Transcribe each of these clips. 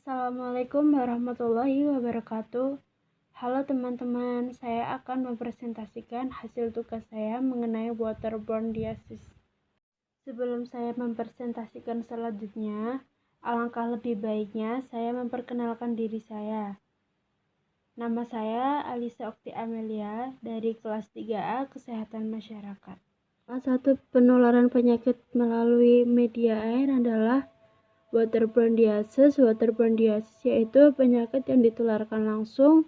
Assalamualaikum warahmatullahi wabarakatuh. Halo teman-teman, saya akan mempresentasikan hasil tugas saya mengenai waterborne disease. Sebelum saya mempresentasikan selanjutnya, alangkah lebih baiknya saya memperkenalkan diri saya. Nama saya Alisa Okti Amelia dari kelas 3A Kesehatan Masyarakat. Salah satu penularan penyakit melalui media air adalah waterborne disease. Waterborne disease yaitu penyakit yang ditularkan langsung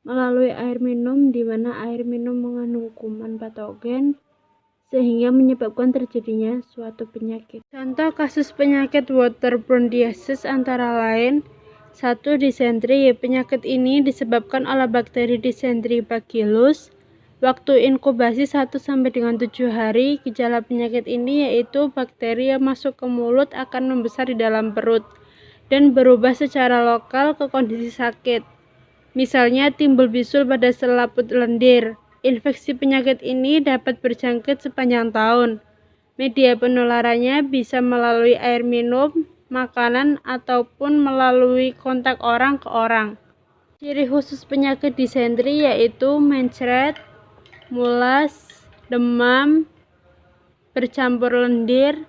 melalui air minum, di mana air minum mengandung kuman patogen sehingga menyebabkan terjadinya suatu penyakit. Contoh kasus penyakit waterborne disease antara lain 1. Disentri. Penyakit ini disebabkan oleh bakteri Dysentery bacillus. Waktu inkubasi 1-7 hari. Gejala penyakit ini yaitu bakteri yang masuk ke mulut akan membesar di dalam perut dan berubah secara lokal ke kondisi sakit. Misalnya timbul bisul pada selaput lendir. Infeksi penyakit ini dapat berjangkit sepanjang tahun. Media penularannya bisa melalui air minum, makanan, ataupun melalui kontak orang ke orang. Ciri khusus penyakit disentri yaitu mencret, mulas, demam, bercampur lendir,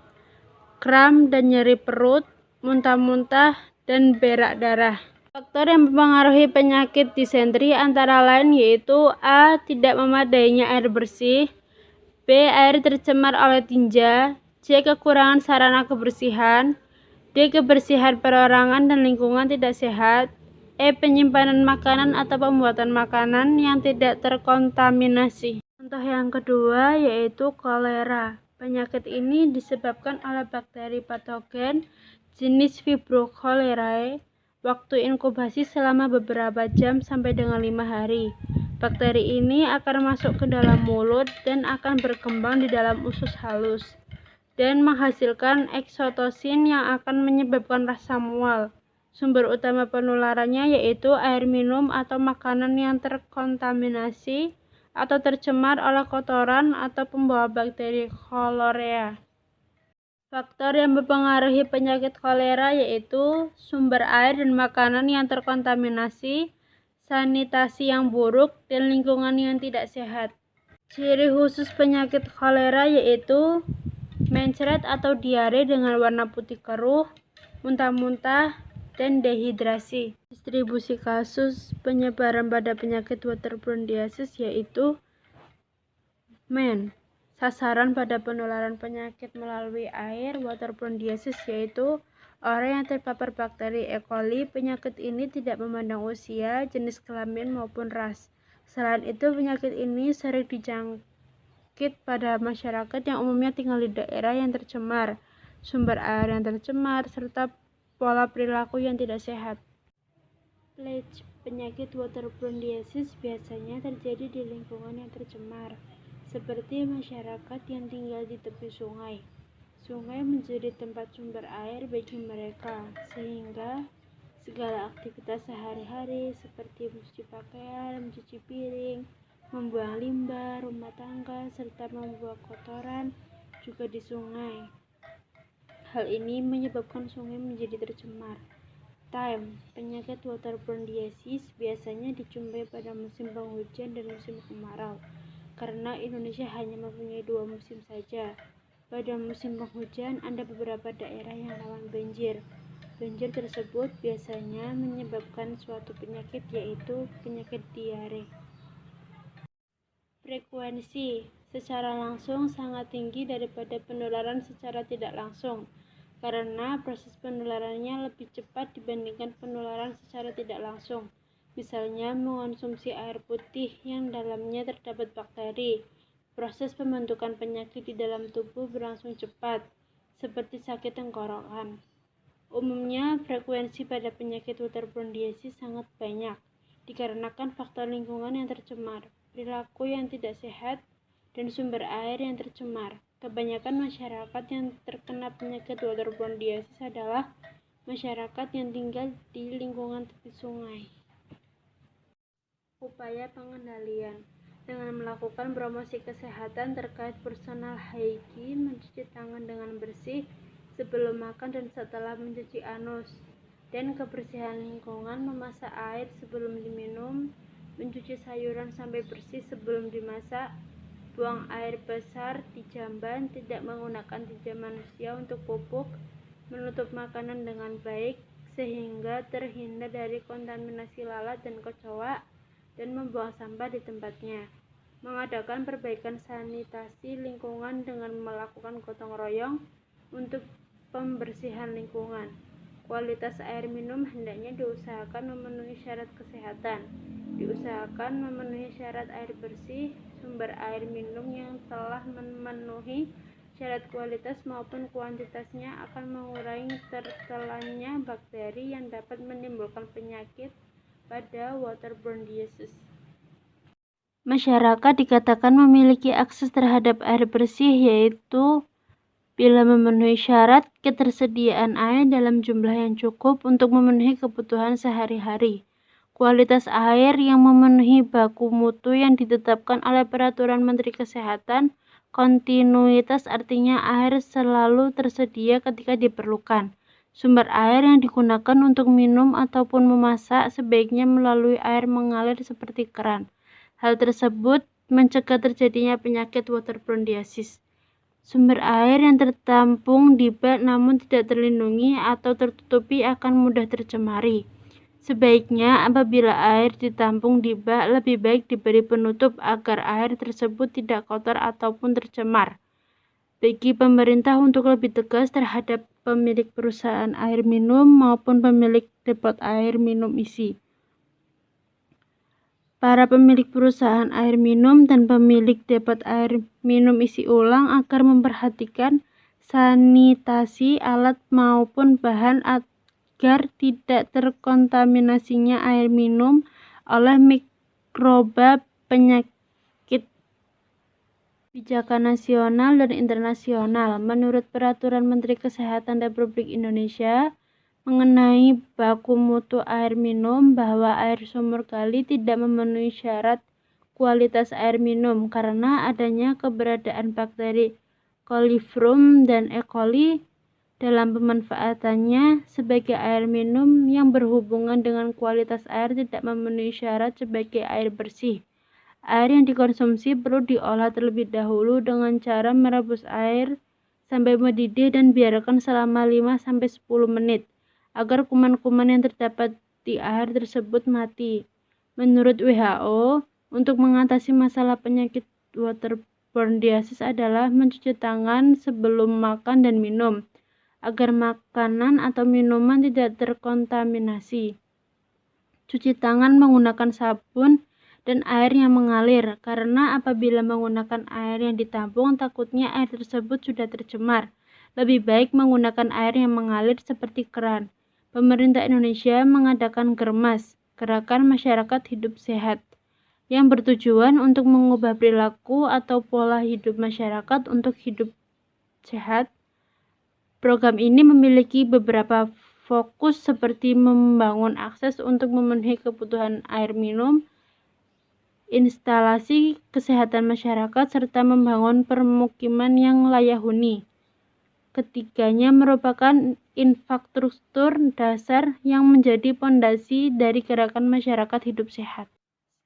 kram dan nyeri perut, muntah-muntah, dan berak darah. Faktor yang mempengaruhi penyakit disentri antara lain yaitu A. Tidak memadainya air bersih, B. Air tercemar oleh tinja, C. Kekurangan sarana kebersihan, D. Kebersihan perorangan dan lingkungan tidak sehat, E. Penyimpanan makanan atau pembuatan makanan yang tidak terkontaminasi. Contoh yang kedua yaitu kolera. Penyakit ini disebabkan oleh bakteri patogen jenis Vibrio cholerae. Waktu inkubasi selama beberapa jam sampai dengan 5 hari. Bakteri ini akan masuk ke dalam mulut dan akan berkembang di dalam usus halus dan menghasilkan eksotosin yang akan menyebabkan rasa mual. Sumber utama penularannya yaitu air minum atau makanan yang terkontaminasi atau tercemar oleh kotoran atau pembawa bakteri cholera. Faktor yang mempengaruhi penyakit kolera yaitu sumber air dan makanan yang terkontaminasi, sanitasi yang buruk, dan lingkungan yang tidak sehat. Ciri khusus penyakit kolera yaitu mencret atau diare dengan warna putih keruh, muntah-muntah, dan dehidrasi. Distribusi kasus penyebaran pada penyakit waterborne disease yaitu sasaran pada penularan penyakit melalui air waterborne disease yaitu orang yang terpapar bakteri E. coli. Penyakit ini tidak memandang usia, jenis kelamin maupun ras. Selain itu, penyakit ini sering dijangkit pada masyarakat yang umumnya tinggal di daerah yang tercemar, sumber air yang tercemar, serta pola perilaku yang tidak sehat. Plague. Penyakit waterborne disease biasanya terjadi di lingkungan yang tercemar, seperti masyarakat yang tinggal di tepi sungai. Sungai menjadi tempat sumber air bagi mereka, sehingga segala aktivitas sehari-hari seperti mencuci pakaian, mencuci piring, membuang limbah rumah tangga, serta membuang kotoran juga di sungai. Hal ini menyebabkan sungai menjadi tercemar. Time. Penyakit waterborne disease biasanya dijumpai pada musim penghujan dan musim kemarau, karena Indonesia hanya mempunyai 2 musim saja. Pada musim penghujan, ada beberapa daerah yang rawan banjir. Banjir tersebut biasanya menyebabkan suatu penyakit yaitu penyakit diare. Frekuensi secara langsung sangat tinggi daripada penularan secara tidak langsung, karena proses penularannya lebih cepat dibandingkan penularan secara tidak langsung. Misalnya mengonsumsi air putih yang dalamnya terdapat bakteri. Proses pembentukan penyakit di dalam tubuh berlangsung cepat, seperti sakit tenggorokan. Umumnya frekuensi pada penyakit waterborne disease sangat banyak, dikarenakan faktor lingkungan yang tercemar, perilaku yang tidak sehat, dan sumber air yang tercemar. Kebanyakan masyarakat yang terkena penyakit waterborne disease adalah masyarakat yang tinggal di lingkungan tepi sungai. Upaya pengendalian dengan melakukan promosi kesehatan terkait personal hygiene, mencuci tangan dengan bersih sebelum makan dan setelah mencuci anus, dan kebersihan lingkungan, memasak air sebelum diminum, mencuci sayuran sampai bersih sebelum dimasak, buang air besar di jamban, tidak menggunakan tinja manusia untuk pupuk, menutup makanan dengan baik sehingga terhindar dari kontaminasi lalat dan kecoa, dan membuang sampah di tempatnya. Mengadakan perbaikan sanitasi lingkungan dengan melakukan gotong royong untuk pembersihan lingkungan. Kualitas air minum hendaknya diusahakan memenuhi syarat kesehatan. Diusahakan memenuhi syarat air bersih. Sumber air minum yang telah memenuhi syarat kualitas maupun kuantitasnya akan mengurangi tertelannya bakteri yang dapat menimbulkan penyakit pada waterborne disease. Masyarakat dikatakan memiliki akses terhadap air bersih, yaitu bila memenuhi syarat ketersediaan air dalam jumlah yang cukup untuk memenuhi kebutuhan sehari-hari. Kualitas air yang memenuhi baku mutu yang ditetapkan oleh Peraturan Menteri Kesehatan. Kontinuitas artinya air selalu tersedia ketika diperlukan. Sumber air yang digunakan untuk minum ataupun memasak sebaiknya melalui air mengalir seperti keran. Hal tersebut mencegah terjadinya penyakit waterborne disease. Sumber air yang tertampung di bak namun tidak terlindungi atau tertutupi akan mudah tercemari. Sebaiknya apabila air ditampung di bak, lebih baik diberi penutup agar air tersebut tidak kotor ataupun tercemar. Bagi pemerintah untuk lebih tegas terhadap pemilik perusahaan air minum maupun pemilik depot air minum isi. Para pemilik perusahaan air minum dan pemilik depot air minum isi ulang agar memperhatikan sanitasi alat maupun bahan agar tidak terkontaminasinya air minum oleh mikroba penyakit. Kebijakan nasional dan internasional. Menurut Peraturan Menteri Kesehatan Republik Indonesia mengenai baku mutu air minum, bahwa air sumur gali tidak memenuhi syarat kualitas air minum karena adanya keberadaan bakteri coliform dan E. coli dalam pemanfaatannya sebagai air minum yang berhubungan dengan kualitas air tidak memenuhi syarat sebagai air bersih. Air yang dikonsumsi perlu diolah terlebih dahulu dengan cara merebus air sampai mendidih dan biarkan selama 5-10 menit agar kuman-kuman yang terdapat di air tersebut mati. Menurut WHO, untuk mengatasi masalah penyakit waterborne disease adalah mencuci tangan sebelum makan dan minum, agar makanan atau minuman tidak terkontaminasi. Cuci tangan menggunakan sabun dan air yang mengalir, karena apabila menggunakan air yang ditampung, takutnya air tersebut sudah tercemar. Lebih baik menggunakan air yang mengalir seperti keran. Pemerintah Indonesia mengadakan Germas, Gerakan Masyarakat Hidup Sehat, yang bertujuan untuk mengubah perilaku atau pola hidup masyarakat untuk hidup sehat. Program ini memiliki beberapa fokus seperti membangun akses untuk memenuhi kebutuhan air minum, instalasi kesehatan masyarakat, serta membangun permukiman yang layak huni. Ketiganya merupakan infrastruktur dasar yang menjadi pondasi dari gerakan masyarakat hidup sehat.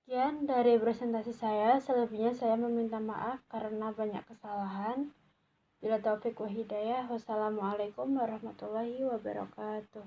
Sekian dari presentasi saya, selebihnya saya meminta maaf karena banyak kesalahan. Bila taufik wa hidayah, wassalamualaikum warahmatullahi wabarakatuh.